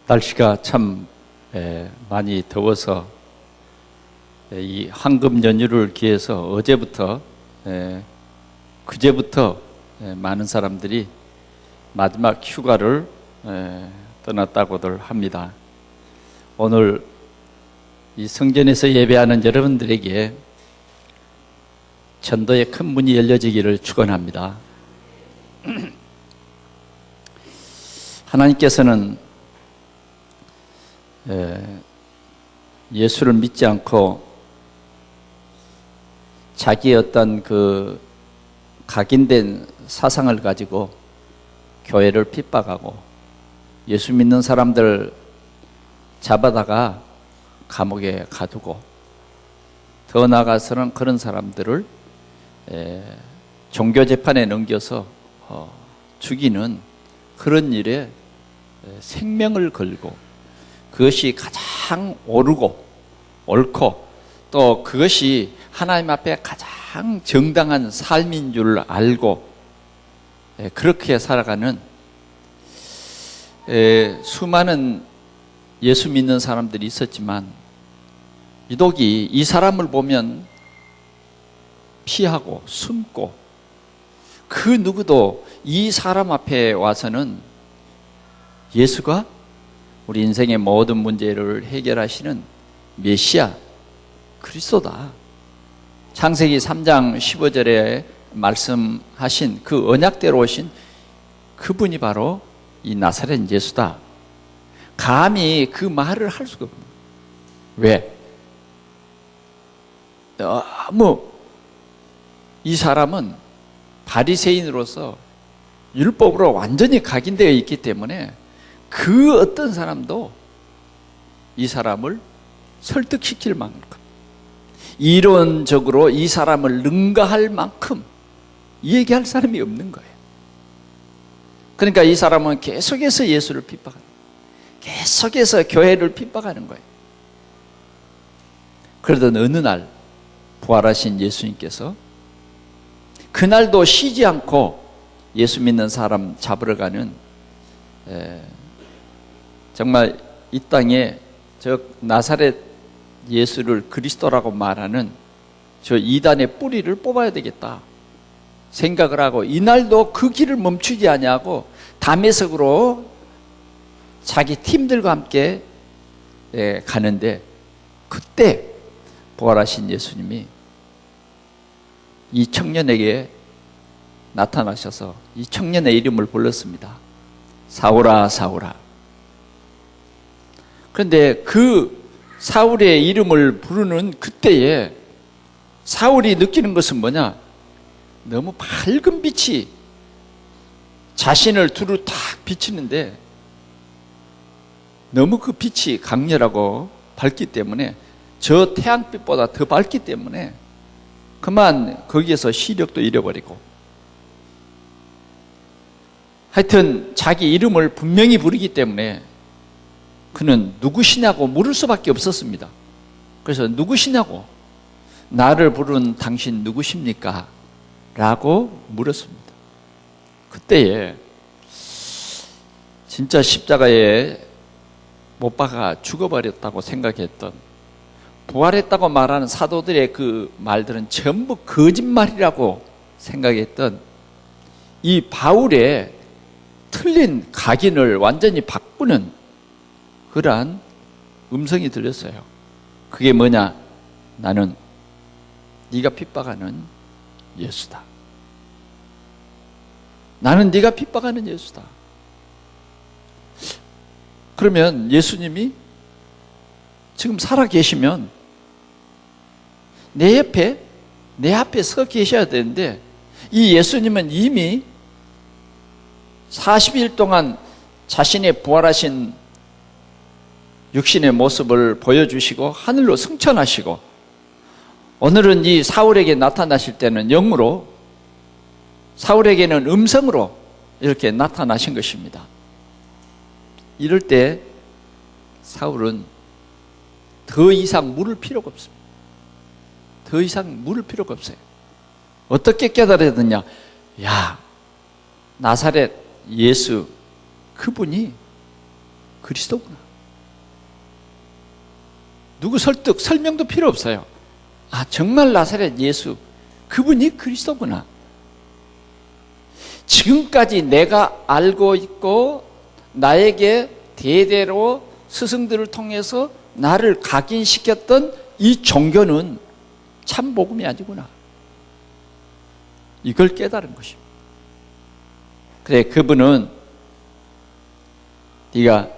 날씨가 참 많이 더워서 이 황금 연휴를 기해서 어제부터 그제부터 많은 사람들이 마지막 휴가를 떠났다고들 합니다. 오늘 이 성전에서 예배하는 여러분들에게 전도의 큰 문이 열려지기를 축원합니다. 하나님께서는 예수를 믿지 않고 자기의 어떤 그 각인된 사상을 가지고 교회를 핍박하고 예수 믿는 사람들 잡아다가 감옥에 가두고 더 나아가서는 그런 사람들을 종교재판에 넘겨서 죽이는 그런 일에 생명을 걸고 그것이 가장 옳고 또 그것이 하나님 앞에 가장 정당한 삶인 줄 알고 그렇게 살아가는 수많은 예수 믿는 사람들이 있었지만 유독이 이 사람을 보면 피하고 숨고 그 누구도 이 사람 앞에 와서는 예수가 우리 인생의 모든 문제를 해결하시는 메시아 그리스도다. 창세기 3장 15절에 말씀하신 그 언약대로 오신 그분이 바로 이 나사렛 예수다. 감히 그 말을 할 수가 없는 거예요. 왜? 너무 이 사람은 바리새인으로서 율법으로 완전히 각인되어 있기 때문에 그 어떤 사람도 이 사람을 설득시킬 만큼 이론적으로 이 사람을 능가할 만큼 얘기할 사람이 없는 거예요. 그러니까 이 사람은 계속해서 예수를 핍박하는 거예요. 계속해서 교회를 핍박하는 거예요. 그러던 어느 날 부활하신 예수님께서 그날도 쉬지 않고 예수 믿는 사람 잡으러 가는 정말 이 땅에 저 나사렛 예수를 그리스도라고 말하는 저 이단의 뿌리를 뽑아야 되겠다 생각을 하고 이날도 그 길을 멈추지 아니하고 담에색으로 자기 팀들과 함께 가는데 그때 부활하신 예수님이 이 청년에게 나타나셔서 이 청년의 이름을 불렀습니다. 사울아 사울아. 그런데 그 사울의 이름을 부르는 그때에 사울이 느끼는 것은 뭐냐? 너무 밝은 빛이 자신을 두루 탁 비치는데 너무 그 빛이 강렬하고 밝기 때문에 저 태양빛보다 더 밝기 때문에 그만 거기에서 시력도 잃어버리고 하여튼 자기 이름을 분명히 부르기 때문에 그는 누구시냐고 물을 수밖에 없었습니다. 그래서 누구시냐고 나를 부른 당신 누구십니까? 라고 물었습니다. 그때에 진짜 십자가에 못 박아 죽어버렸다고 생각했던 부활했다고 말하는 사도들의 그 말들은 전부 거짓말이라고 생각했던 이 바울의 틀린 각인을 완전히 바꾸는 그러한 음성이 들렸어요. 그게 뭐냐? 나는 네가 핍박하는 예수다. 나는 네가 핍박하는 예수다. 그러면 예수님이 지금 살아 계시면 내 앞에 서 계셔야 되는데 이 예수님은 이미 40일 동안 자신의 부활하신 육신의 모습을 보여주시고 하늘로 승천하시고 오늘은 이 사울에게 나타나실 때는 영으로 사울에게는 음성으로 이렇게 나타나신 것입니다. 이럴 때 사울은 더 이상 물을 필요가 없습니다. 더 이상 물을 필요가 없어요. 어떻게 깨달았느냐? 야, 나사렛 예수 그분이 그리스도구나. 누구 설득, 설명도 필요 없어요. 아, 정말 나사렛 예수, 그분이 그리스도구나. 지금까지 내가 알고 있고 나에게 대대로 스승들을 통해서 나를 각인시켰던 이 종교는 참 복음이 아니구나. 이걸 깨달은 것입니다. 그래, 그분은 네가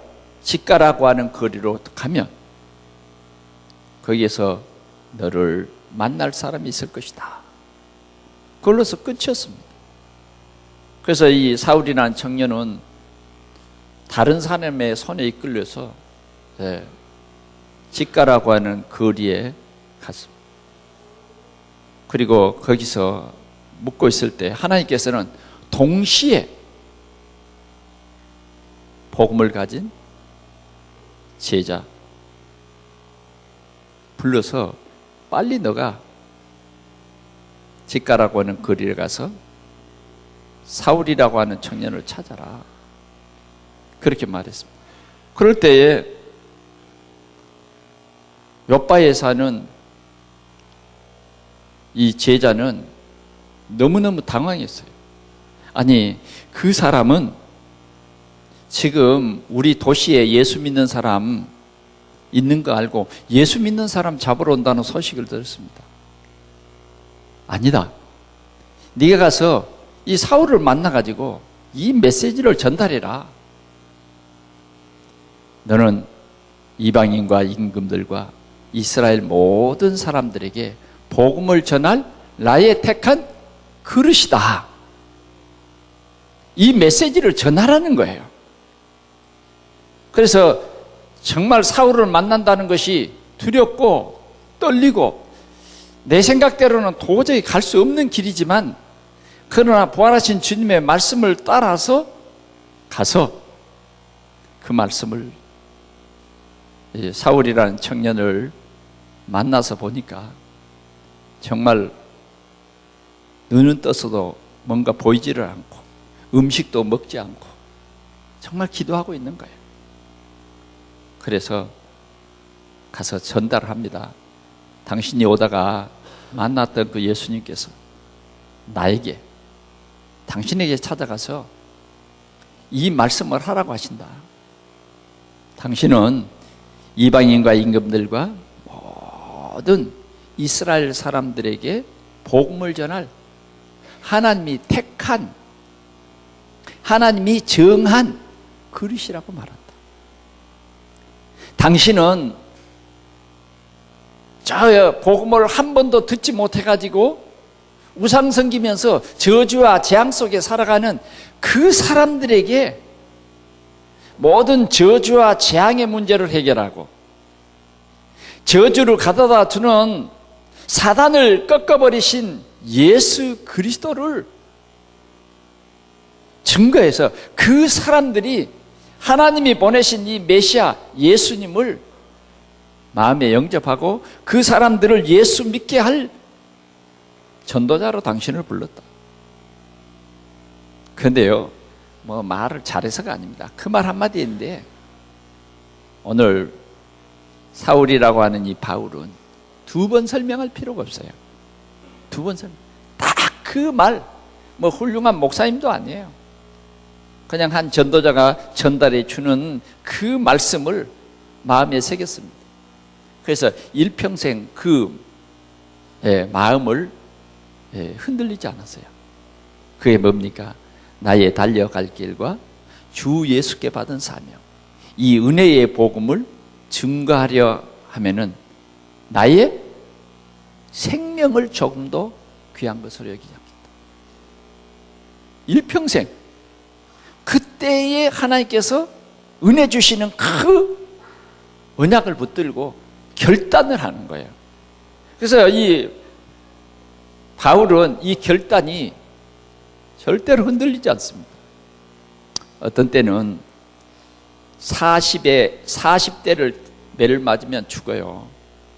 직가라고 하는 거리로 가면 거기에서 너를 만날 사람이 있을 것이다. 그걸로서 끝이었습니다. 그래서 이 사울이라는 청년은 다른 사람의 손에 이끌려서 직가라고 하는 거리에 갔습니다. 그리고 거기서 묵고 있을 때 하나님께서는 동시에 복음을 가진 제자 불러서 빨리 너가 직가라고 하는 거리에 가서 사울이라고 하는 청년을 찾아라. 그렇게 말했습니다. 그럴 때에 요바에 사는 이 제자는 너무너무 당황했어요. 아니, 그 사람은 지금 우리 도시에 예수 믿는 사람 있는 거 알고 예수 믿는 사람 잡으러 온다는 소식을 들었습니다. 아니다. 네가 가서 이 사울을 만나가지고 이 메시지를 전달해라. 너는 이방인과 임금들과 이스라엘 모든 사람들에게 복음을 전할 나의 택한 그릇이다. 이 메시지를 전하라는 거예요. 그래서 정말 사울을 만난다는 것이 두렵고 떨리고 내 생각대로는 도저히 갈 수 없는 길이지만 그러나 부활하신 주님의 말씀을 따라서 가서 그 말씀을 사울이라는 청년을 만나서 보니까 정말 눈은 떴어도 뭔가 보이지를 않고 음식도 먹지 않고 정말 기도하고 있는 거예요. 그래서 가서 전달을 합니다. 당신이 오다가 만났던 그 예수님께서 나에게 당신에게 찾아가서 이 말씀을 하라고 하신다. 당신은 이방인과 임금들과 모든 이스라엘 사람들에게 복음을 전할 하나님이 택한, 하나님이 정한 그릇이라고 말한다. 당신은 저 복음을 한 번도 듣지 못해가지고 우상 섬기면서 저주와 재앙 속에 살아가는 그 사람들에게 모든 저주와 재앙의 문제를 해결하고 저주를 가져다 주는 사단을 꺾어버리신 예수 그리스도를 증거해서 그 사람들이 하나님이 보내신 이 메시아 예수님을 마음에 영접하고 그 사람들을 예수 믿게 할 전도자로 당신을 불렀다. 그런데요, 뭐 말을 잘해서가 아닙니다. 그 말 한마디인데 오늘 사울이라고 하는 이 바울은 두 번 설명할 필요가 없어요. 두 번 설명. 딱 그 말, 뭐 훌륭한 목사님도 아니에요. 그냥 한 전도자가 전달해 주는 그 말씀을 마음에 새겼습니다. 그래서 일평생 그 마음을 흔들리지 않았어요. 그게 뭡니까? 나의 달려갈 길과 주 예수께 받은 사명, 이 은혜의 복음을 증거하려 하면은 나의 생명을 조금도 귀한 것으로 여기지 않겠다. 일평생 그때에 하나님께서 은혜 주시는 그 언약을 붙들고 결단을 하는 거예요. 그래서 이 바울은 이 결단이 절대로 흔들리지 않습니다. 어떤 때는 40대를 매를 맞으면 죽어요.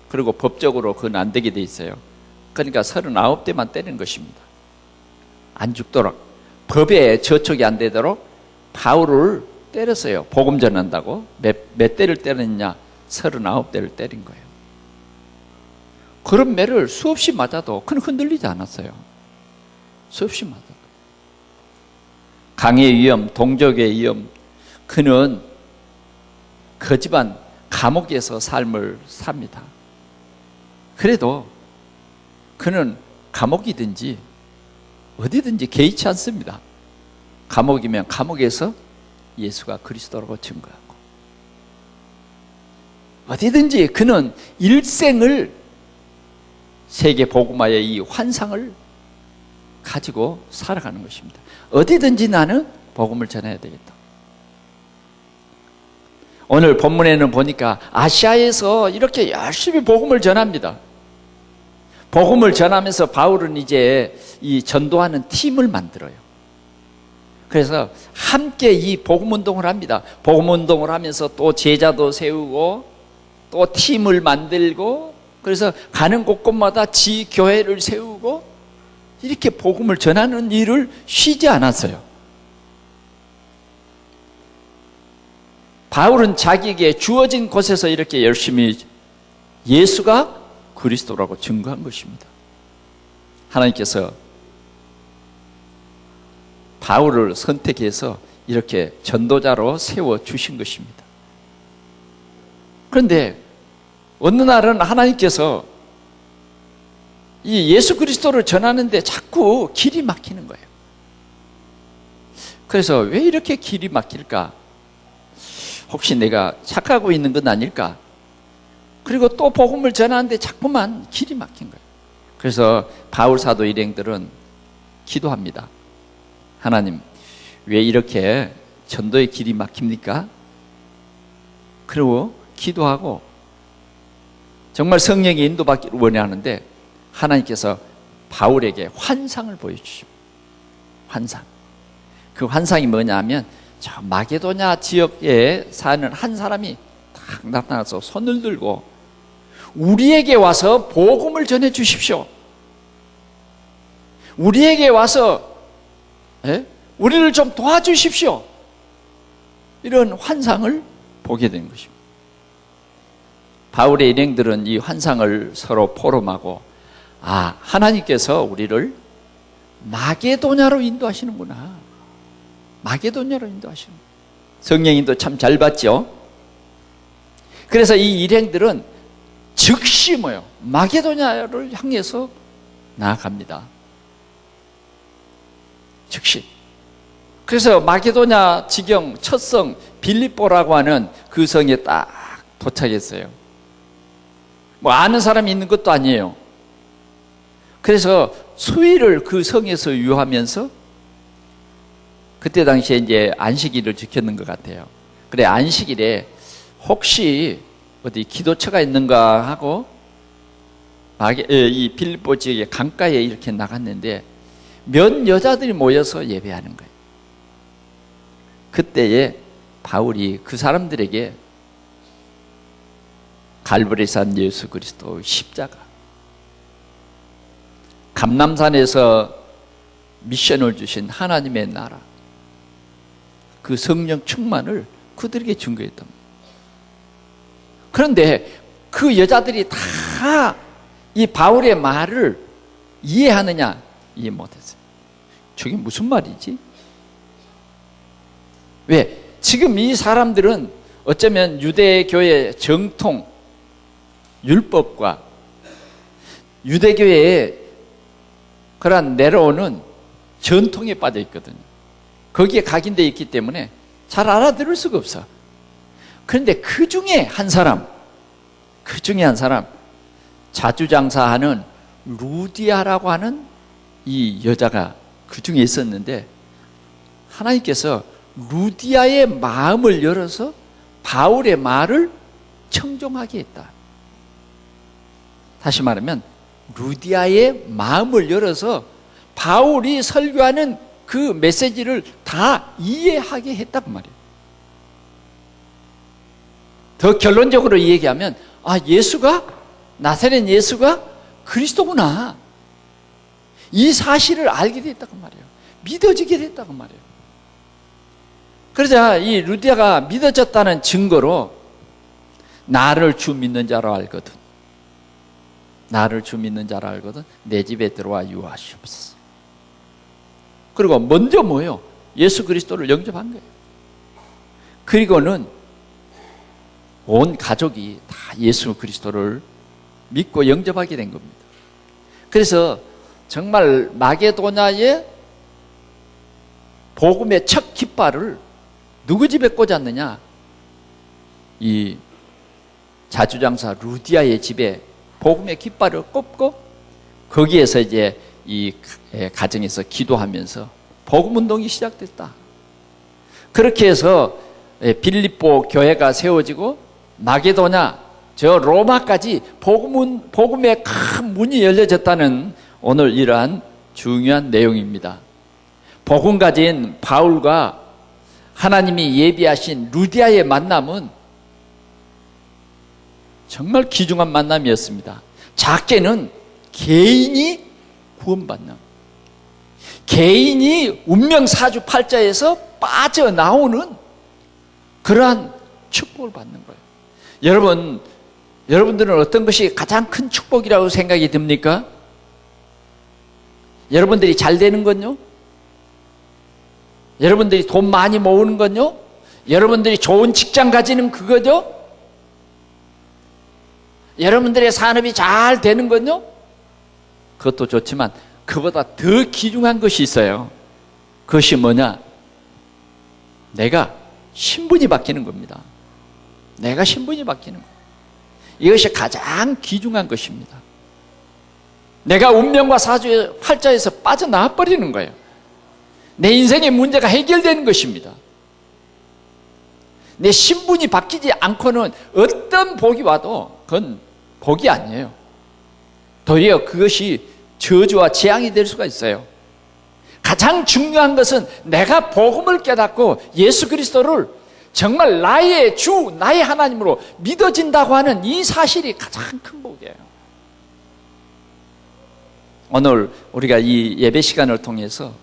그리고 법적으로 그건 안 되게 돼 있어요. 그러니까 39대만 때리는 것입니다. 안 죽도록, 법에 저촉이 안 되도록 바울을 때렸어요. 복음 전한다고. 몇 대를 때렸냐? 39대를 때린 거예요. 그런 매를 수없이 맞아도 그는 흔들리지 않았어요. 수없이 맞아도. 강의 위험, 동족의 위험, 그는 그 집안 감옥에서 삶을 삽니다. 그래도 그는 감옥이든지 어디든지 개의치 않습니다. 감옥이면 감옥에서 예수가 그리스도라고 증거하고, 어디든지 그는 일생을 세계 복음화의 이 환상을 가지고 살아가는 것입니다. 어디든지 나는 복음을 전해야 되겠다. 오늘 본문에는 보니까 아시아에서 이렇게 열심히 복음을 전합니다. 복음을 전하면서 바울은 이제 이 전도하는 팀을 만들어요. 그래서 함께 이 복음 운동을 합니다. 복음 운동을 하면서 또 제자도 세우고 또 팀을 만들고, 그래서 가는 곳곳마다 지 교회를 세우고 이렇게 복음을 전하는 일을 쉬지 않았어요. 바울은 자기에게 주어진 곳에서 이렇게 열심히 예수가 그리스도라고 증거한 것입니다. 하나님께서 바울을 선택해서 이렇게 전도자로 세워주신 것입니다. 그런데 어느 날은 하나님께서 이 예수 그리스도를 전하는데 자꾸 길이 막히는 거예요. 그래서 왜 이렇게 길이 막힐까? 혹시 내가 착각하고 있는 건 아닐까? 그리고 또 복음을 전하는데 자꾸만 길이 막힌 거예요. 그래서 바울 사도 일행들은 기도합니다. 하나님, 왜 이렇게 전도의 길이 막힙니까? 그리고 기도하고 정말 성령의 인도받기를 원하는데 하나님께서 바울에게 환상을 보여주십니다. 환상. 그 환상이 뭐냐면 저 마게도냐 지역에 사는 한 사람이 딱 나타나서 손을 들고 우리에게 와서 복음을 전해 주십시오. 우리에게 와서 우리를 좀 도와주십시오. 이런 환상을 보게 된 것입니다. 바울의 일행들은 이 환상을 서로 포럼하고, 아, 하나님께서 우리를 마게도냐로 인도하시는구나. 마게도냐로 인도하시는. 성령 인도 참 잘 받죠. 그래서 이 일행들은 즉시 마게도냐를 향해서 나아갑니다. 즉시. 그래서 마게도냐 지경 첫 성 빌립보라고 하는 그 성에 딱 도착했어요. 아는 사람이 있는 것도 아니에요. 그래서 수일을 그 성에서 유하면서, 그때 당시에 이제 안식일을 지켰는 것 같아요. 그래, 안식일에 혹시 어디 기도처가 있는가 하고 이 빌립보 지역의 강가에 이렇게 나갔는데 몇 여자들이 모여서 예배하는 거예요. 그때에 바울이 그 사람들에게 갈보리산 예수 그리스도 십자가, 감람산에서 미션을 주신 하나님의 나라, 그 성령 충만을 그들에게 증거했던 거예요. 그런데 그 여자들이 다 이 바울의 말을 이해하느냐? 이해 못했어요. 저게 무슨 말이지? 왜? 지금 이 사람들은 어쩌면 유대교의 정통, 율법과 유대교의 그런 내려오는 전통에 빠져 있거든요. 거기에 각인되어 있기 때문에 잘 알아들을 수가 없어. 그런데 그 중에 한 사람, 자주장사하는 루디아라고 하는 이 여자가 그 중에 있었는데, 하나님께서 루디아의 마음을 열어서 바울의 말을 청종하게 했다. 다시 말하면 루디아의 마음을 열어서 바울이 설교하는 그 메시지를 다 이해하게 했단 말이에요. 더 결론적으로 얘기하면, 아, 나사렛 예수가 그리스도구나, 이 사실을 알게 됐다고 말이에요. 믿어지게 됐다고 말이에요. 그러자 이 루디아가 믿어졌다는 증거로 나를 주 믿는 자로 알거든, 나를 주 믿는 자로 알거든 내 집에 들어와 유하시옵소서. 그리고 먼저 뭐예요? 예수 그리스도를 영접한 거예요. 그리고는 온 가족이 다 예수 그리스도를 믿고 영접하게 된 겁니다. 그래서 정말 마게도냐의 복음의 첫 깃발을 누구 집에 꽂았느냐? 이 자주장사 루디아의 집에 복음의 깃발을 꽂고 거기에서 이제 이 가정에서 기도하면서 복음 운동이 시작됐다. 그렇게 해서 빌립보 교회가 세워지고 마게도냐, 저 로마까지 복음의 큰 문이 열려졌다는 오늘 이러한 중요한 내용입니다. 복음 가진 바울과 하나님이 예비하신 루디아의 만남은 정말 귀중한 만남이었습니다. 작게는 개인이 구원받는, 개인이 운명사주팔자에서 빠져나오는 그러한 축복을 받는 거예요. 여러분들은 어떤 것이 가장 큰 축복이라고 생각이 듭니까? 여러분들이 잘 되는 건요? 여러분들이 돈 많이 모으는 건요? 여러분들이 좋은 직장 가지는 그거죠? 여러분들의 산업이 잘 되는 건요? 그것도 좋지만 그보다 더 귀중한 것이 있어요. 그것이 뭐냐? 내가 신분이 바뀌는 겁니다. 내가 신분이 바뀌는 거예요. 이것이 가장 귀중한 것입니다. 내가 운명과 사주의 팔자에서 빠져나와 버리는 거예요. 내 인생의 문제가 해결되는 것입니다. 내 신분이 바뀌지 않고는 어떤 복이 와도 그건 복이 아니에요. 도리어 그것이 저주와 재앙이 될 수가 있어요. 가장 중요한 것은 내가 복음을 깨닫고 예수 그리스도를 정말 나의 주, 나의 하나님으로 믿어진다고 하는 이 사실이 가장 큰 복이에요. 오늘 우리가 이 예배 시간을 통해서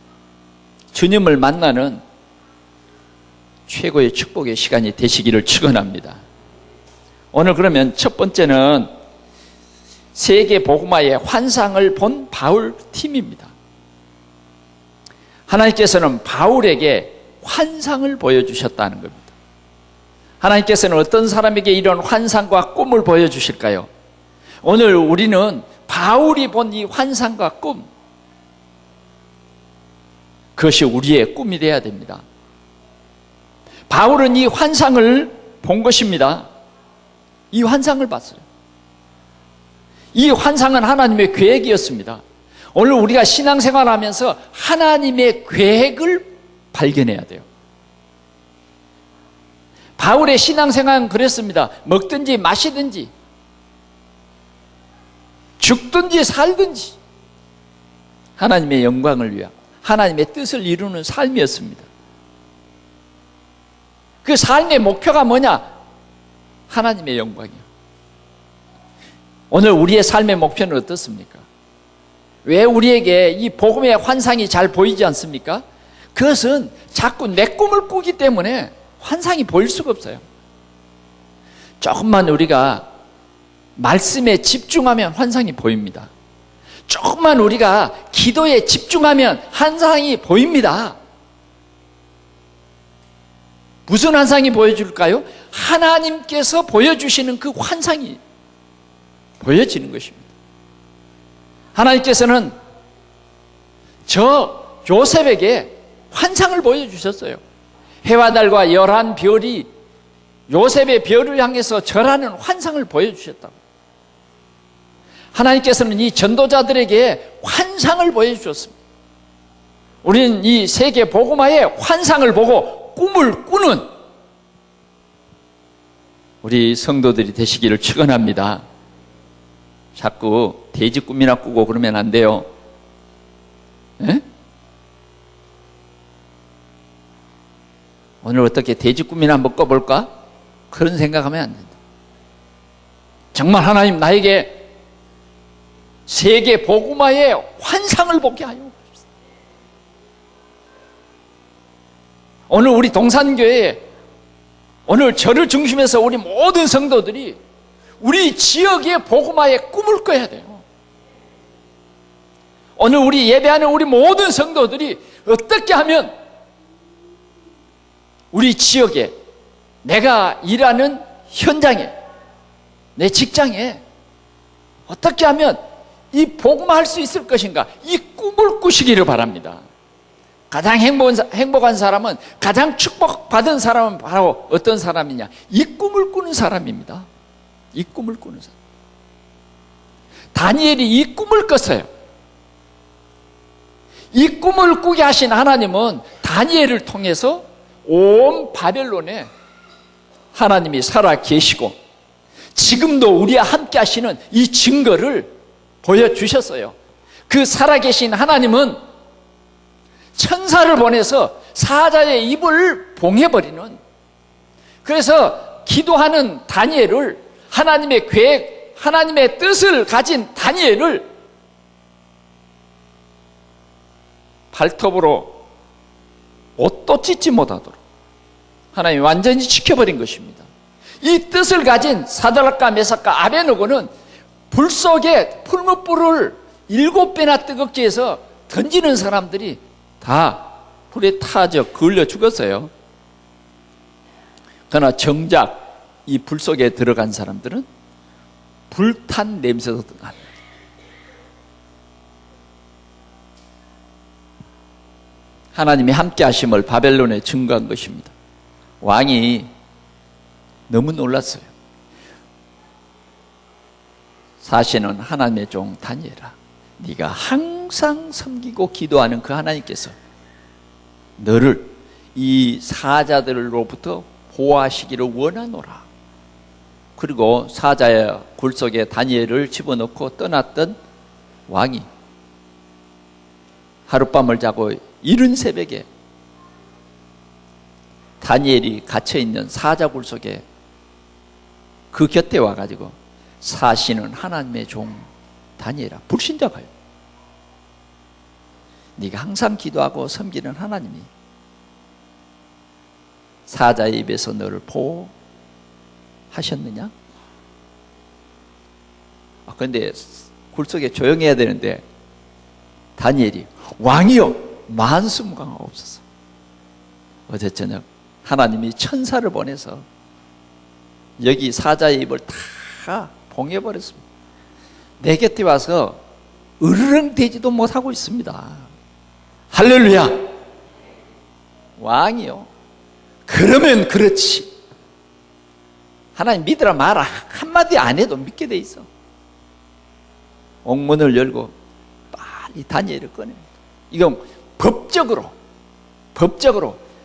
주님을 만나는 최고의 축복의 시간이 되시기를 축원합니다. 오늘 그러면 첫 번째는 세계 복음화의 환상을 본 바울 팀입니다. 하나님께서는 바울에게 환상을 보여주셨다는 겁니다. 하나님께서는 어떤 사람에게 이런 환상과 꿈을 보여주실까요? 오늘 우리는 바울이 본 이 환상과 꿈, 그것이 우리의 꿈이 되어야 됩니다. 바울은 이 환상을 본 것입니다. 이 환상을 봤어요. 이 환상은 하나님의 계획이었습니다. 오늘 우리가 신앙생활하면서 하나님의 계획을 발견해야 돼요. 바울의 신앙생활은 그랬습니다. 먹든지 마시든지 죽든지 살든지 하나님의 영광을 위하여 하나님의 뜻을 이루는 삶이었습니다. 그 삶의 목표가 뭐냐? 하나님의 영광이요. 오늘 우리의 삶의 목표는 어떻습니까? 왜 우리에게 이 복음의 환상이 잘 보이지 않습니까? 그것은 자꾸 내 꿈을 꾸기 때문에 환상이 보일 수가 없어요. 조금만 우리가 말씀에 집중하면 환상이 보입니다. 조금만 우리가 기도에 집중하면 환상이 보입니다. 무슨 환상이 보여줄까요? 하나님께서 보여주시는 그 환상이 보여지는 것입니다. 하나님께서는 저 요셉에게 환상을 보여주셨어요. 해와 달과 열한 별이 요셉의 별을 향해서 절하는 환상을 보여주셨다고. 하나님께서는 이 전도자들에게 환상을 보여주셨습니다. 우리는 이 세계 복음화의 환상을 보고 꿈을 꾸는 우리 성도들이 되시기를 축원합니다. 자꾸 돼지 꿈이나 꾸고 그러면 안 돼요. 에? 오늘 어떻게 돼지 꿈이나 한번 꿔볼까? 그런 생각하면 안 된다. 정말 하나님 나에게 세계 복음화의 환상을 보게 하여 주옵소서. 오늘 우리 동산교회에 오늘 저를 중심해서 우리 모든 성도들이 우리 지역의 복음화에 꿈을 꿔야 돼요. 오늘 우리 예배하는 우리 모든 성도들이 어떻게 하면 우리 지역에, 내가 일하는 현장에, 내 직장에 어떻게 하면 이 복음화할 수 있을 것인가, 이 꿈을 꾸시기를 바랍니다. 가장 행복한 사람은, 가장 축복받은 사람은 바로 어떤 사람이냐, 이 꿈을 꾸는 사람입니다. 이 꿈을 꾸는 사람. 다니엘이 이 꿈을 꿨어요. 이 꿈을 꾸게 하신 하나님은 다니엘을 통해서 온 바벨론에 하나님이 살아 계시고 지금도 우리와 함께 하시는 이 증거를 보여주셨어요. 그 살아계신 하나님은 천사를 보내서 사자의 입을 봉해버리는, 그래서 기도하는 다니엘을, 하나님의 계획, 하나님의 뜻을 가진 다니엘을 발톱으로 옷도 찢지 못하도록 하나님이 완전히 지켜버린 것입니다. 이 뜻을 가진 사드락과 메삭과 아벤느고는 불 속에 풀무불을 7배나 뜨겁게 해서 던지는 사람들이 다 불에 타져 걸려 죽었어요. 그러나 정작 이 불 속에 들어간 사람들은 불탄 냄새도 납니다. 하나님이 함께 하심을 바벨론에 증거한 것입니다. 왕이 너무 놀랐어요. 사실은 하나님의 종 다니엘아, 네가 항상 섬기고 기도하는 그 하나님께서 너를 이 사자들로부터 보호하시기를 원하노라. 그리고 사자의 굴 속에 다니엘을 집어넣고 떠났던 왕이 하룻밤을 자고 이른 새벽에 다니엘이 갇혀있는 사자굴 속에 그 곁에 와가지고 사시는 하나님의 종 다니엘아, 불신자가요, 네가 항상 기도하고 섬기는 하나님이 사자의 입에서 너를 보호하셨느냐? 그런데 굴 속에 조용해야 되는데 다니엘이 왕이여 만수무강하옵소서. 어제 저녁 하나님이 천사를 보내서 여기 사자의 입을 다 봉해버렸습니다. 내 곁에 와서 으르렁대지도 못하고 있습니다. 할렐루야. 왕이요, 그러면 그렇지, 하나님 믿으라 마라 한마디 안 해도 믿게 돼 있어. 옥문을 열고 빨리 다니엘을 꺼냅니다. 이건 법적으로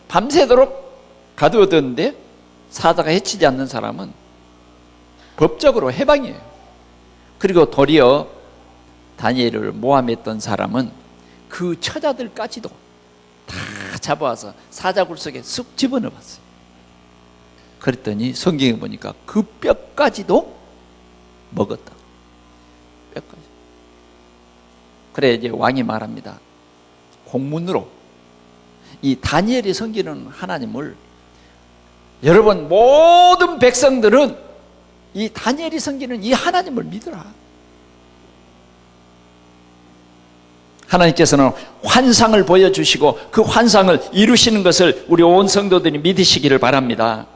밤새도록 가두어뒀는데 사자가 해치지 않는 사람은 법적으로 해방이에요. 그리고 도리어 다니엘을 모함했던 사람은 그 처자들까지도 다 잡아와서 사자굴 속에 쑥 집어넣었어요. 그랬더니 성경에 보니까 그 뼈까지도 먹었다. 뼈까지. 그래 이제 왕이 말합니다. 공문으로 이 다니엘이 섬기는 하나님을, 여러분 모든 백성들은 이 다니엘이 섬기는 이 하나님을 믿으라. 하나님께서는 환상을 보여주시고 그 환상을 이루시는 것을 우리 온 성도들이 믿으시기를 바랍니다.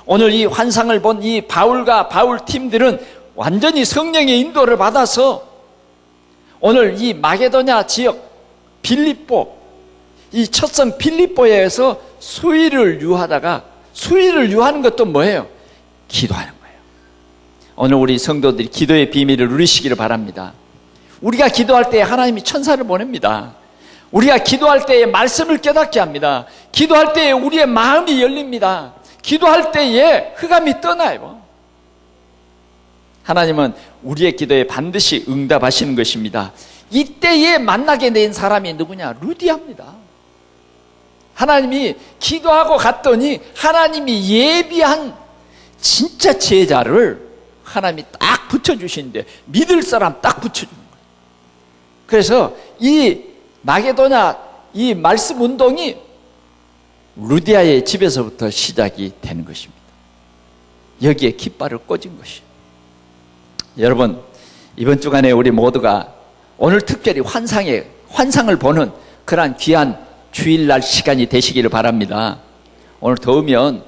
오늘 이 환상을 본 이 바울과 바울 팀들은 완전히 성령의 인도를 받아서 오늘 이 마게도냐 지역 빌립보, 이 첫성 빌립보에서 수위를 유하다가, 수위를 유하는 것도 뭐예요? 기도하는 거예요. 오늘 우리 성도들이 기도의 비밀을 누리시기를 바랍니다. 우리가 기도할 때 하나님이 천사를 보냅니다. 우리가 기도할 때에 말씀을 깨닫게 합니다. 기도할 때에 우리의 마음이 열립니다. 기도할 때에 흑암이 떠나요. 하나님은 우리의 기도에 반드시 응답하시는 것입니다. 이때에 만나게 된 사람이 누구냐? 루디아입니다. 하나님이 기도하고 갔더니 하나님이 예비한 진짜 제자를 하나님이 딱 붙여주시는데, 믿을 사람 딱 붙여주는 거예요. 그래서 이 마게도냐 이 말씀 운동이 루디아의 집에서부터 시작이 되는 것입니다. 여기에 깃발을 꽂은 것이에요. 여러분, 이번 주간에 우리 모두가 오늘 특별히 환상을 보는 그러한 귀한 주일날 시간이 되시기를 바랍니다. 오늘 더우면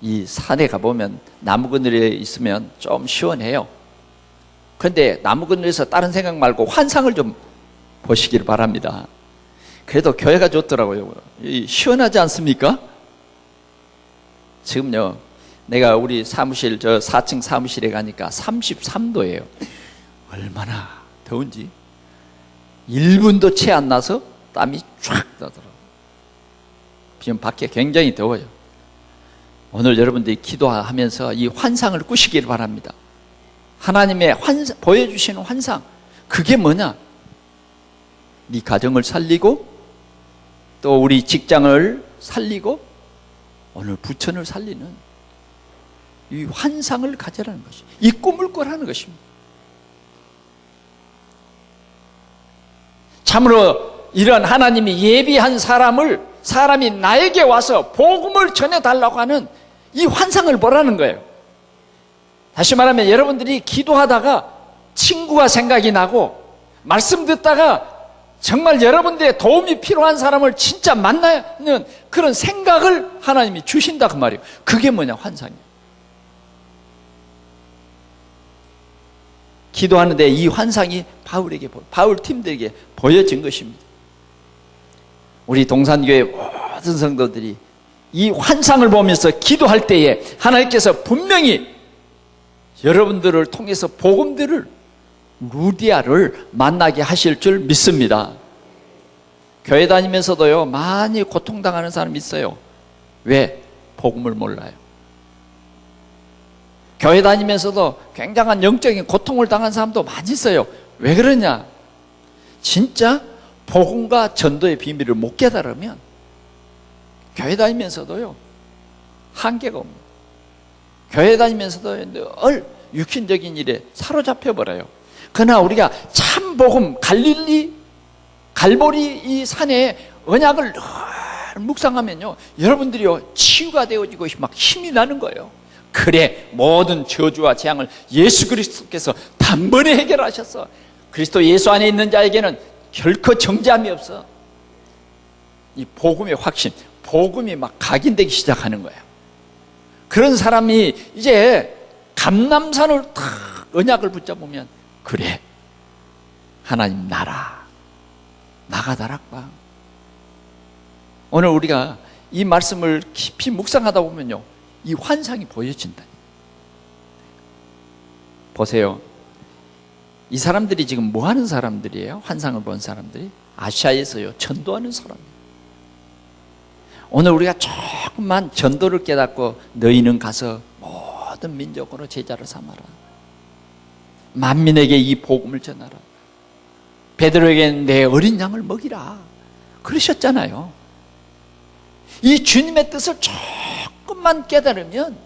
이 산에 가보면 나무 그늘에 있으면 좀 시원해요. 그런데 나무 그늘에서 다른 생각 말고 환상을 좀 보시기를 바랍니다. 그래도 교회가 좋더라고요. 시원하지 않습니까? 지금요, 내가 우리 사무실, 저 4층 사무실에 가니까 33도예요. 얼마나 더운지 1분도 채 안 나서 땀이 쫙 나더라고요. 지금 밖에 굉장히 더워요. 오늘 여러분들이 기도하면서 이 환상을 꾸시기를 바랍니다. 하나님의 보여주시는 환상, 그게 뭐냐? 네 가정을 살리고 또 우리 직장을 살리고 오늘 부천을 살리는 이 환상을 가져라는 것이, 이 꿈을 꿔라는 것입니다. 참으로 이런 하나님이 예비한 사람이 나에게 와서 복음을 전해달라고 하는 이 환상을 보라는 거예요. 다시 말하면 여러분들이 기도하다가 친구가 생각이 나고 말씀 듣다가 정말 여러분들의 도움이 필요한 사람을 진짜 만나는 그런 생각을 하나님이 주신다 그 말이에요. 그게 뭐냐? 환상이에요. 기도하는데 이 환상이 바울 팀들에게 보여진 것입니다. 우리 동산교회 모든 성도들이 이 환상을 보면서 기도할 때에 하나님께서 분명히 여러분들을 통해서 복음들을, 루디아를 만나게 하실 줄 믿습니다. 교회 다니면서도요, 많이 고통당하는 사람이 있어요. 왜? 복음을 몰라요. 교회 다니면서도 굉장한 영적인 고통을 당한 사람도 많이 있어요. 왜 그러냐? 진짜 복음과 전도의 비밀을 못 깨달으면 교회 다니면서도요, 한계가 옵니다. 교회 다니면서도 늘 육신적인 일에 사로잡혀 버려요. 그러나 우리가 참 복음, 갈보리 이 산에 언약을 늘 묵상하면요, 여러분들이요, 치유가 되어지고 막 힘이 나는 거예요. 그래, 모든 저주와 재앙을 예수 그리스도께서 단번에 해결하셨어. 그리스도 예수 안에 있는 자에게는 결코 정죄함이 없어. 이 복음의 확신, 복음이 막 각인되기 시작하는 거예요. 그런 사람이 이제 감람산을 탁 언약을 붙잡으면, 그래, 하나님 나라, 나가다락방. 오늘 우리가 이 말씀을 깊이 묵상하다 보면요, 이 환상이 보여진다. 보세요. 이 사람들이 지금 뭐 하는 사람들이에요? 환상을 본 사람들이 아시아에서요, 전도하는 사람이에요. 오늘 우리가 조금만 전도를 깨닫고 너희는 가서 모든 민족으로 제자를 삼아라. 만민에게 이 복음을 전하라. 베드로에게는 내 어린 양을 먹이라. 그러셨잖아요. 이 주님의 뜻을 조금만 깨달으면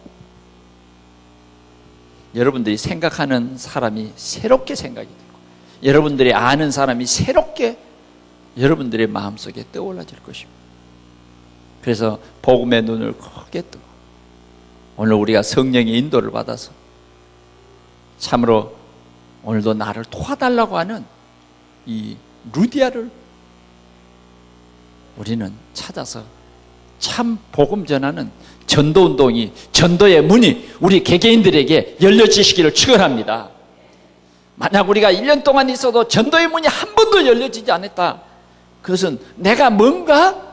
여러분들이 생각하는 사람이 새롭게 생각이 되고, 여러분들이 아는 사람이 새롭게 여러분들의 마음속에 떠올라질 것입니다. 그래서 복음의 눈을 크게 뜨고 오늘 우리가 성령의 인도를 받아서 참으로 오늘도 나를 도와달라고 하는 이 루디아를 우리는 찾아서 참 복음 전하는 전도운동이, 전도의 문이 우리 개개인들에게 열려지시기를 축원합니다. 만약 우리가 1년 동안 있어도 전도의 문이 한 번도 열려지지 않았다, 그것은 내가 뭔가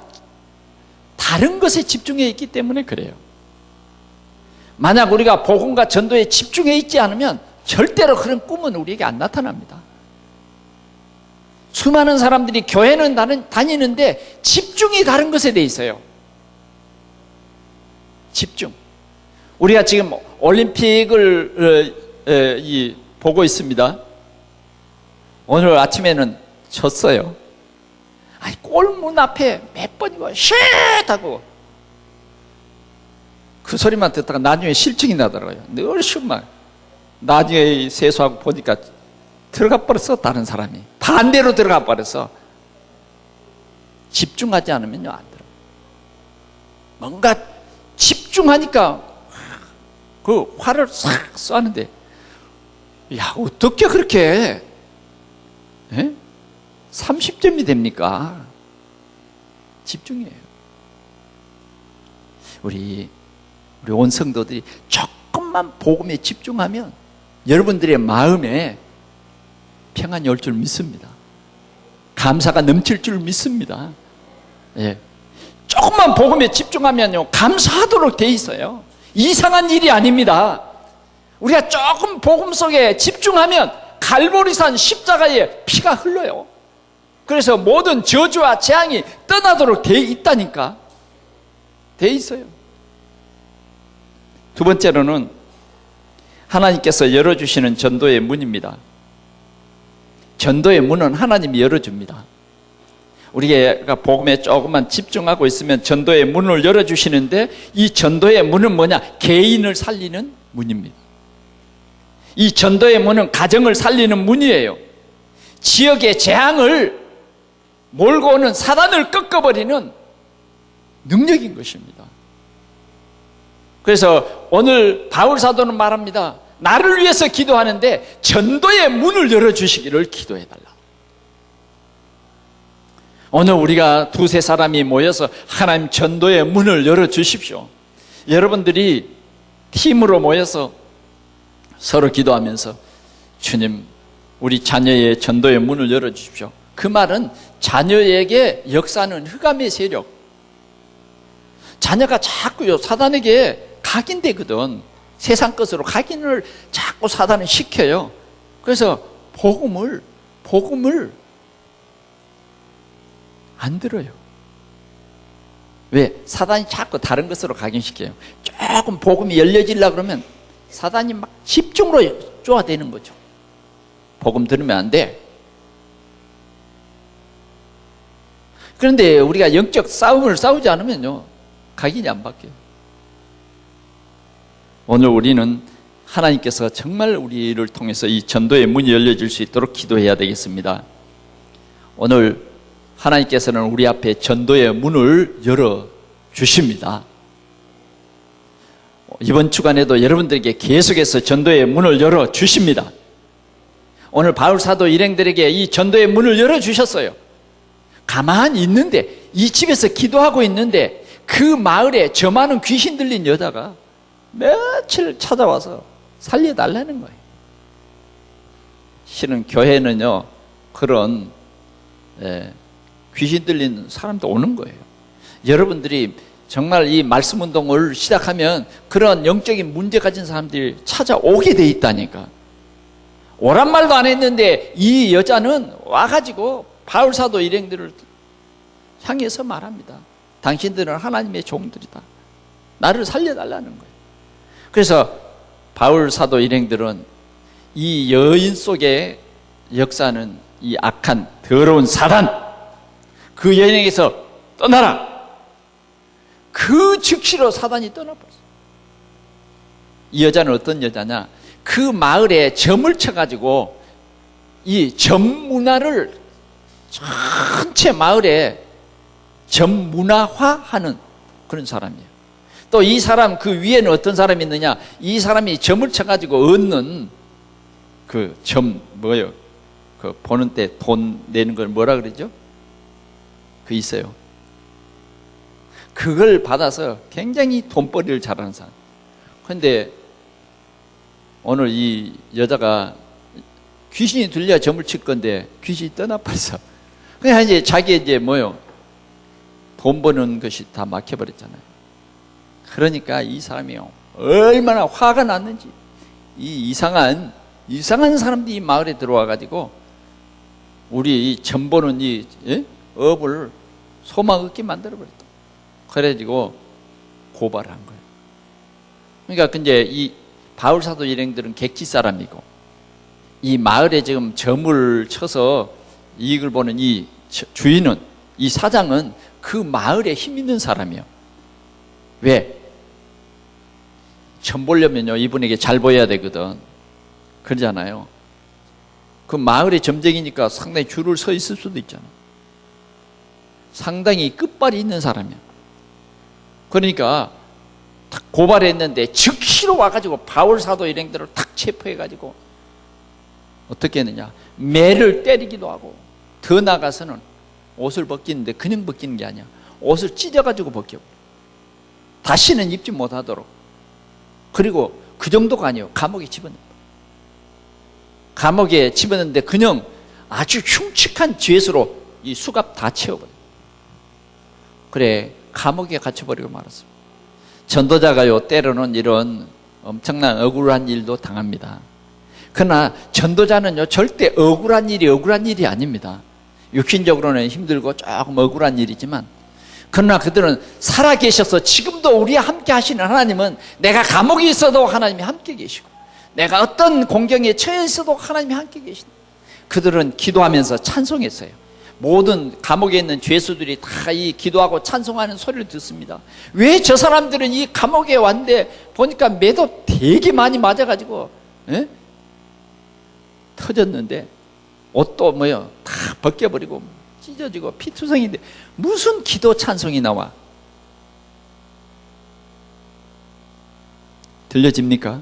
다른 것에 집중해 있기 때문에 그래요. 만약 우리가 복음과 전도에 집중해 있지 않으면 절대로 그런 꿈은 우리에게 안 나타납니다. 수많은 사람들이 교회는 다니는데 집중이 다른 것에 돼 있어요. 집중. 우리가 지금 올림픽을 보고 있습니다. 오늘 아침에는 졌어요. 아니, 골문 앞에 몇 번이고 쉿 하고 그 소리만 듣다가 나중에 실증이 나더라고요. 늘 쉿만. 나중에 세수하고 보니까 들어가 버렸어. 다른 사람이 반대로 들어가 버렸어. 집중하지 않으면요, 안 들어. 뭔가 집중하니까 그 활을 싹 쏘는데, 야, 어떻게 그렇게 30점이 됩니까? 집중이에요. 우리 온 성도들이 조금만 복음에 집중하면 여러분들의 마음에 평안이 올 줄 믿습니다. 감사가 넘칠 줄 믿습니다. 예. 조금만 복음에 집중하면요, 감사하도록 돼 있어요. 이상한 일이 아닙니다. 우리가 조금 복음 속에 집중하면 갈보리산 십자가에 피가 흘러요. 그래서 모든 저주와 재앙이 떠나도록 돼 있다니까. 돼 있어요. 두 번째로는 하나님께서 열어주시는 전도의 문입니다. 전도의 문은 하나님이 열어줍니다. 우리가 복음에 조금만 집중하고 있으면 전도의 문을 열어주시는데, 이 전도의 문은 뭐냐? 개인을 살리는 문입니다. 이 전도의 문은 가정을 살리는 문이에요. 지역의 재앙을 몰고 오는 사단을 꺾어버리는 능력인 것입니다. 그래서 오늘 바울 사도는 말합니다. 나를 위해서 기도하는데 전도의 문을 열어주시기를 기도해달라. 오늘 우리가 두세 사람이 모여서 하나님 전도의 문을 열어주십시오. 여러분들이 팀으로 모여서 서로 기도하면서 주님, 우리 자녀의 전도의 문을 열어주십시오. 그 말은 자녀에게 역사는 흑암의 세력, 자녀가 자꾸요 사단에게 각인되거든. 세상 것으로 각인을 자꾸 사단은 시켜요. 그래서 복음을 안 들어요. 왜? 사단이 자꾸 다른 것으로 각인시켜요. 조금 복음이 열려지려고 그러면 사단이 막 집중으로 쪼아대는 거죠. 복음 들으면 안 돼. 그런데 우리가 영적 싸움을 싸우지 않으면요, 각인이 안 바뀌어요. 오늘 우리는 하나님께서 정말 우리를 통해서 이 전도의 문이 열려질 수 있도록 기도해야 되겠습니다. 오늘 하나님께서는 우리 앞에 전도의 문을 열어주십니다. 이번 주간에도 여러분들에게 계속해서 전도의 문을 열어주십니다. 오늘 바울 사도 일행들에게 이 전도의 문을 열어주셨어요. 가만히 있는데, 이 집에서 기도하고 있는데 그 마을에 저 많은 귀신 들린 여자가 며칠 찾아와서 살려달라는 거예요. 실은 교회는요, 그런 귀신 들린 사람도 오는 거예요. 여러분들이 정말 이 말씀 운동을 시작하면 그런 영적인 문제 가진 사람들이 찾아오게 돼 있다니까. 오란 말도 안 했는데 이 여자는 와가지고 바울 사도 일행들을 향해서 말합니다. 당신들은 하나님의 종들이다. 나를 살려달라는 거예요. 그래서 바울 사도 일행들은 이 여인 속에 역사는 이 악한 더러운 사단, 그 여인에게서 떠나라. 그 즉시로 사단이 떠나버렸어요. 이 여자는 어떤 여자냐? 그 마을에 점을 쳐가지고 이 점 문화를 전체 마을에 점 문화화하는 그런 사람이에요. 또 이 사람 그 위에는 어떤 사람이 있느냐? 이 사람이 점을 쳐가지고 얻는 그 점 뭐예요? 그 보는 때 돈 내는 걸 뭐라 그러죠? 그 있어요. 그걸 받아서 굉장히 돈벌이를 잘하는 사람. 그런데 오늘 이 여자가 귀신이 들려 점을 칠 건데 귀신이 떠나버렸어. 그냥 이제 자기 이제 뭐요? 돈 버는 것이 다 막혀버렸잖아요. 그러니까 이 사람이 얼마나 화가 났는지, 이 이상한 사람들이 이 마을에 들어와 가지고 우리 점 보는 이 업을 소망 얻게 만들어 버렸다. 그래가지고 고발을 한 거예요. 그러니까 근데 이 바울 사도 일행들은 객지 사람이고, 이 마을에 지금 점을 쳐서 이익을 보는 이 주인은, 이 사장은 그 마을에 힘 있는 사람이에요. 왜? 점 보려면요, 이분에게 잘 보여야 되거든. 그러잖아요. 그 마을의 점쟁이니까 상당히 줄을 서 있을 수도 있잖아. 상당히 끝발이 있는 사람이야. 그러니까 탁 고발했는데 즉시로 와가지고 바울 사도 일행들을 탁 체포해가지고 어떻게 했느냐, 매를 때리기도 하고, 더 나가서는 옷을 벗기는데 그냥 벗기는 게 아니야, 옷을 찢어가지고 벗겨, 다시는 입지 못하도록. 그리고 그 정도가 아니에요. 감옥에 집어넣어요. 감옥에 집어넣는데 그냥 아주 흉측한 죄수로 이 수갑 다 채워버려요. 그래, 감옥에 갇혀버리고 말았습니다. 전도자가요, 때로는 이런 엄청난 억울한 일도 당합니다. 그러나 전도자는요, 절대 억울한 일이 아닙니다. 육신적으로는 힘들고 조금 억울한 일이지만, 그러나 그들은 살아계셔서 지금도 우리와 함께 하시는 하나님은, 내가 감옥에 있어도 하나님이 함께 계시고, 내가 어떤 공경에 처해 있어도 하나님이 함께 계신다. 그들은 기도하면서 찬송했어요. 모든 감옥에 있는 죄수들이 다 이 기도하고 찬송하는 소리를 듣습니다. 왜 저 사람들은 이 감옥에 왔는데 보니까 매도 되게 많이 맞아가지고 터졌는데 옷도 다 벗겨버리고 찢어지고 피투성인데 무슨 기도 찬송이 나와? 들려집니까?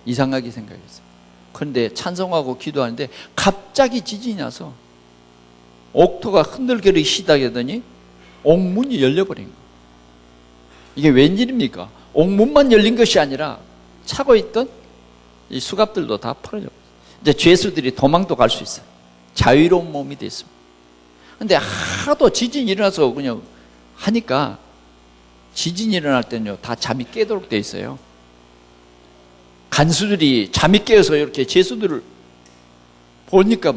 이상하게 생각했어요. 그런데 찬송하고 기도하는데 갑자기 지진이 나서 옥토가 흔들거리기 시작하더니 옥문이 열려버린 거예요. 이게 웬일입니까? 옥문만 열린 것이 아니라 차고 있던 이 수갑들도 다 풀어져. 이제 죄수들이 도망도 갈 수 있어요. 자유로운 몸이 됐습니다. 그런데 하도 지진이 일어나서 그냥 하니까, 지진이 일어날 때는요, 다 잠이 깨도록 돼 있어요. 간수들이 잠이 깨어서 이렇게 죄수들을 보니까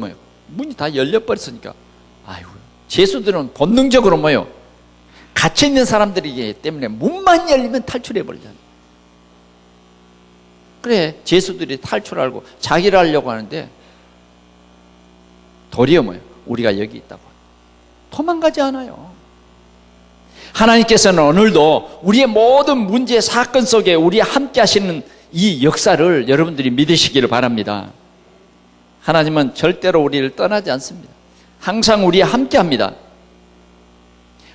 문이 다 열려버렸으니까, 아이고, 죄수들은 본능적으로 갇혀있는 사람들이기 때문에 문만 열리면 탈출해버리잖아요. 그래, 죄수들이 탈출하고 자기를 하려고 하는데, 도리어 우리가 여기 있다고 도망가지 않아요. 하나님께서는 오늘도 우리의 모든 문제, 사건 속에 우리와 함께 하시는 이 역사를 여러분들이 믿으시기를 바랍니다. 하나님은 절대로 우리를 떠나지 않습니다. 항상 우리와 함께 합니다.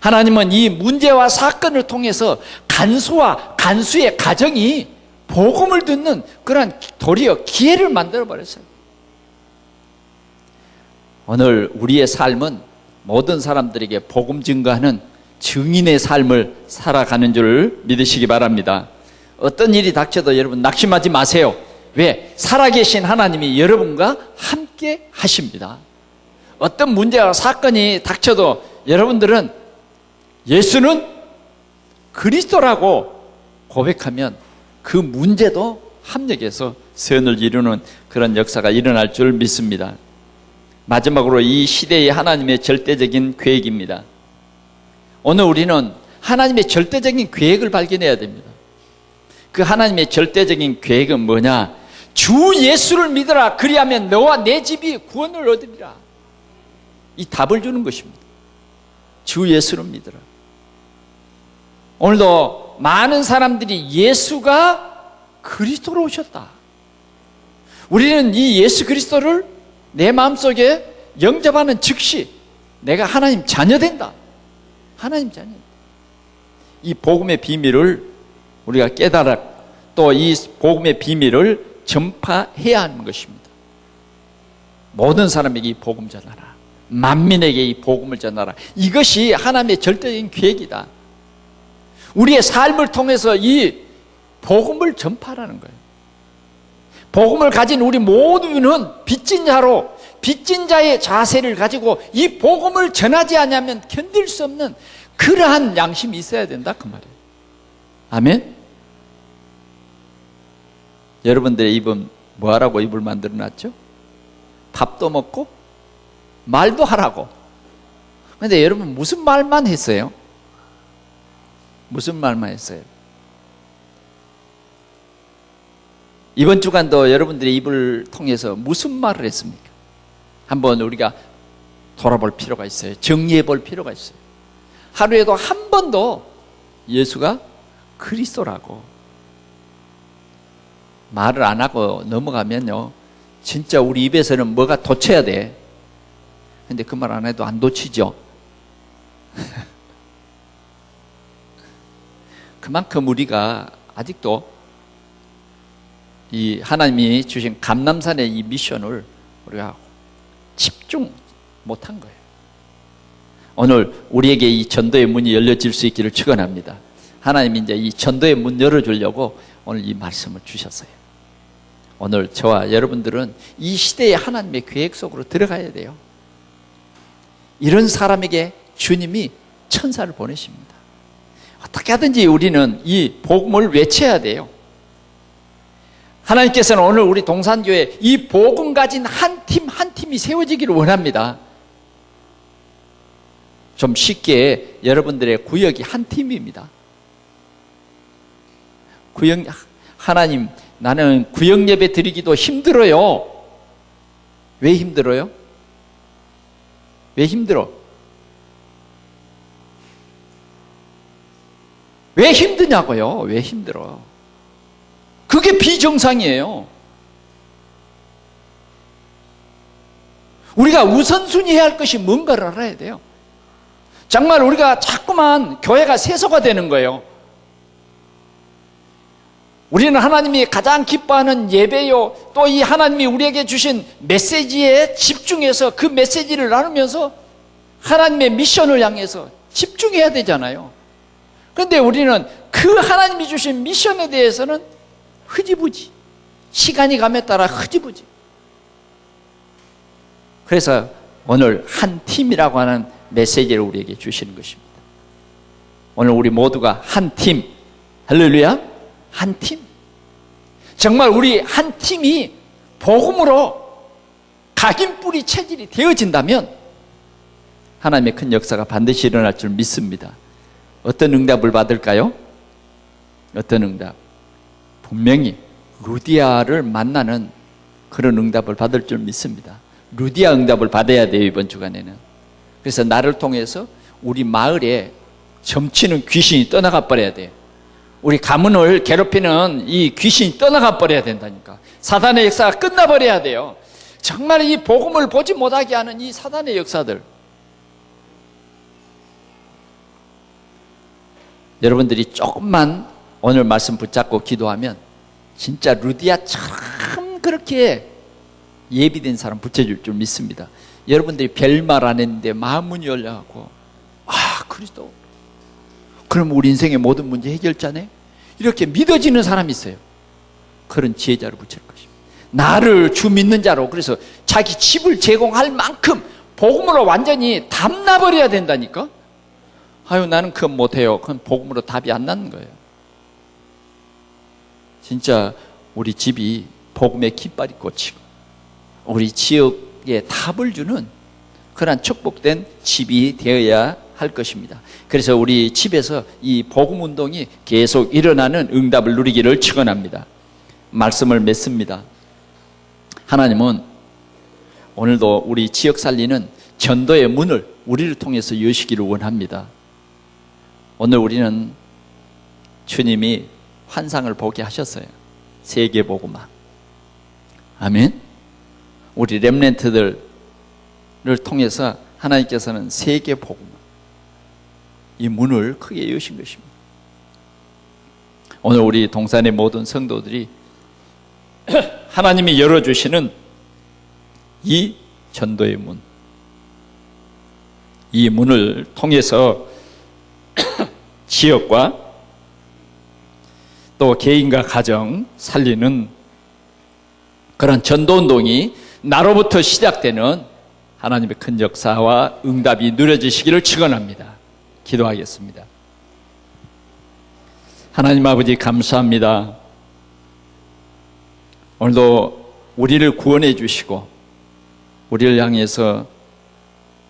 하나님은 이 문제와 사건을 통해서 간수와 간수의 가정이 복음을 듣는 그러한 도리어 기회를 만들어버렸어요. 오늘 우리의 삶은 모든 사람들에게 복음 증거하는 증인의 삶을 살아가는 줄 믿으시기 바랍니다. 어떤 일이 닥쳐도 여러분 낙심하지 마세요. 왜? 살아계신 하나님이 여러분과 함께 하십니다. 어떤 문제와 사건이 닥쳐도 여러분들은 예수는 그리스도라고 고백하면 그 문제도 합력해서 선을 이루는 그런 역사가 일어날 줄 믿습니다. 마지막으로 이 시대의 하나님의 절대적인 계획입니다. 오늘 우리는 하나님의 절대적인 계획을 발견해야 됩니다. 그 하나님의 절대적인 계획은 뭐냐? 주 예수를 믿어라. 그리하면 너와 내 집이 구원을 얻으리라. 이 답을 주는 것입니다. 주 예수를 믿어라. 오늘도 많은 사람들이 예수가 그리스도로 오셨다. 우리는 이 예수 그리스도를 내 마음속에 영접하는 즉시 내가 하나님 자녀 된다. 하나님 자녀. 이 복음의 비밀을 우리가 깨달아 또 이 복음의 비밀을 전파해야 하는 것입니다. 모든 사람에게 이 복음 전하라. 만민에게 이 복음을 전하라. 이것이 하나님의 절대적인 계획이다. 우리의 삶을 통해서 이 복음을 전파하라는 거예요. 복음을 가진 우리 모두는 빚진 자로, 빚진 자의 자세를 가지고 이 복음을 전하지 않으면 견딜 수 없는 그러한 양심이 있어야 된다, 그 말이에요. 아멘? 여러분들의 입은 뭐 하라고 입을 만들어 놨죠? 밥도 먹고 말도 하라고. 그런데 여러분 무슨 말만 했어요? 무슨 말만 했어요? 이번 주간도 여러분들의 입을 통해서 무슨 말을 했습니까? 한번 우리가 돌아볼 필요가 있어요. 정리해 볼 필요가 있어요. 하루에도 한 번도 예수가 그리스도라고 말을 안 하고 넘어가면요, 진짜 우리 입에서는 뭐가 돋쳐야 돼. 근데 그 말 안 해도 안 돋치죠. 그만큼 우리가 아직도 이 하나님이 주신 감람산의 이 미션을 우리가 집중 못한 거예요. 오늘 우리에게 이 전도의 문이 열려질 수 있기를 축원합니다. 하나님이 이제 이 전도의 문 열어주려고 오늘 이 말씀을 주셨어요. 오늘 저와 여러분들은 이 시대의 하나님의 계획 속으로 들어가야 돼요. 이런 사람에게 주님이 천사를 보내십니다. 어떻게 하든지 우리는 이 복음을 외쳐야 돼요. 하나님께서는 오늘 우리 동산교회 이 복음 가진 한 팀 한 팀이 세워지기를 원합니다. 좀 쉽게 여러분들의 구역이 한 팀입니다. 구역, 하나님, 나는 구역 예배 드리기도 힘들어요. 왜 힘들어요? 왜 힘들어? 왜 힘드냐고요? 왜 힘들어? 그게 비정상이에요. 우리가 우선순위 해야 할 것이 뭔가를 알아야 돼요. 정말 우리가 자꾸만 교회가 세속화되는 거예요. 우리는 하나님이 가장 기뻐하는 예배요, 또 이 하나님이 우리에게 주신 메시지에 집중해서 그 메시지를 나누면서 하나님의 미션을 향해서 집중해야 되잖아요. 그런데 우리는 그 하나님이 주신 미션에 대해서는 흐지부지, 시간이 감에 따라 흐지부지. 그래서 오늘 한 팀이라고 하는 메시지를 우리에게 주시는 것입니다. 오늘 우리 모두가 한 팀, 할렐루야, 한 팀. 정말 우리 한 팀이 복음으로 각인뿌리 체질이 되어진다면 하나님의 큰 역사가 반드시 일어날 줄 믿습니다. 어떤 응답을 받을까요? 어떤 응답? 분명히 루디아를 만나는 그런 응답을 받을 줄 믿습니다. 루디아 응답을 받아야 돼요, 이번 주간에는. 그래서 나를 통해서 우리 마을에 점치는 귀신이 떠나가 버려야 돼요. 우리 가문을 괴롭히는 이 귀신이 떠나가 버려야 된다니까. 사단의 역사가 끝나버려야 돼요. 정말 이 복음을 보지 못하게 하는 이 사단의 역사들, 여러분들이 조금만 오늘 말씀 붙잡고 기도하면 진짜 루디아처럼 그렇게 예비된 사람 붙여줄 줄 믿습니다. 여러분들이 별말 안 했는데 마음 문이 열려갖고, 아, 그리스도, 그럼 우리 인생의 모든 문제 해결자네? 이렇게 믿어지는 사람이 있어요. 그런 지혜자를 붙일 것입니다. 나를 주 믿는 자로, 그래서 자기 집을 제공할 만큼 복음으로 완전히 담나버려야 된다니까. 아유, 나는 그건 못해요. 그건 복음으로 답이 안 나는 거예요. 진짜 우리 집이 복음의 깃발이 꽂히고 우리 지역에 답을 주는 그런 축복된 집이 되어야 할 것입니다. 그래서 우리 집에서 이 복음 운동이 계속 일어나는 응답을 누리기를 축원합니다. 말씀을 맺습니다. 하나님은 오늘도 우리 지역 살리는 전도의 문을 우리를 통해서 여시기를 원합니다. 오늘 우리는 주님이 환상을 보게 하셨어요. 세계복음화. 아멘. 우리 렘넌트들을 통해서 하나님께서는 세계복음화, 이 문을 크게 여신 것입니다. 오늘 우리 동산의 모든 성도들이 하나님이 열어주시는 이 전도의 문, 이 문을 통해서 지역과 또 개인과 가정 살리는 그런 전도운동이 나로부터 시작되는 하나님의 큰 역사와 응답이 누려지시기를 축원합니다. 기도하겠습니다. 하나님 아버지, 감사합니다. 오늘도 우리를 구원해 주시고 우리를 향해서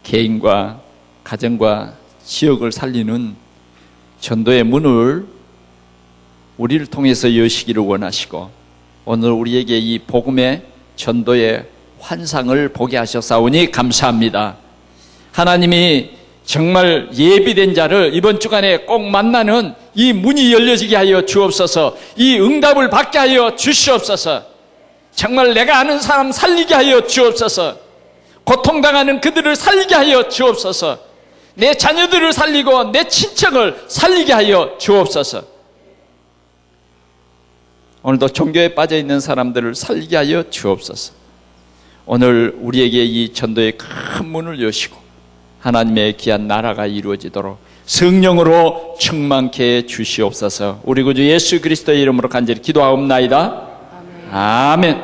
개인과 가정과 지역을 살리는 전도의 문을 우리를 통해서 여시기를 원하시고 오늘 우리에게 이 복음의 전도의 환상을 보게 하셨사오니 감사합니다. 하나님이 정말 예비된 자를 이번 주간에 꼭 만나는 이 문이 열려지게 하여 주옵소서. 이 응답을 받게 하여 주시옵소서. 정말 내가 아는 사람 살리게 하여 주옵소서. 고통당하는 그들을 살리게 하여 주옵소서. 내 자녀들을 살리고 내 친척을 살리게 하여 주옵소서. 오늘도 종교에 빠져 있는 사람들을 살게 하여 주옵소서. 오늘 우리에게 이 전도의 큰 문을 여시고 하나님의 귀한 나라가 이루어지도록 성령으로 충만케 해 주시옵소서. 우리 구주 예수 그리스도의 이름으로 간절히 기도하옵나이다. 아멘.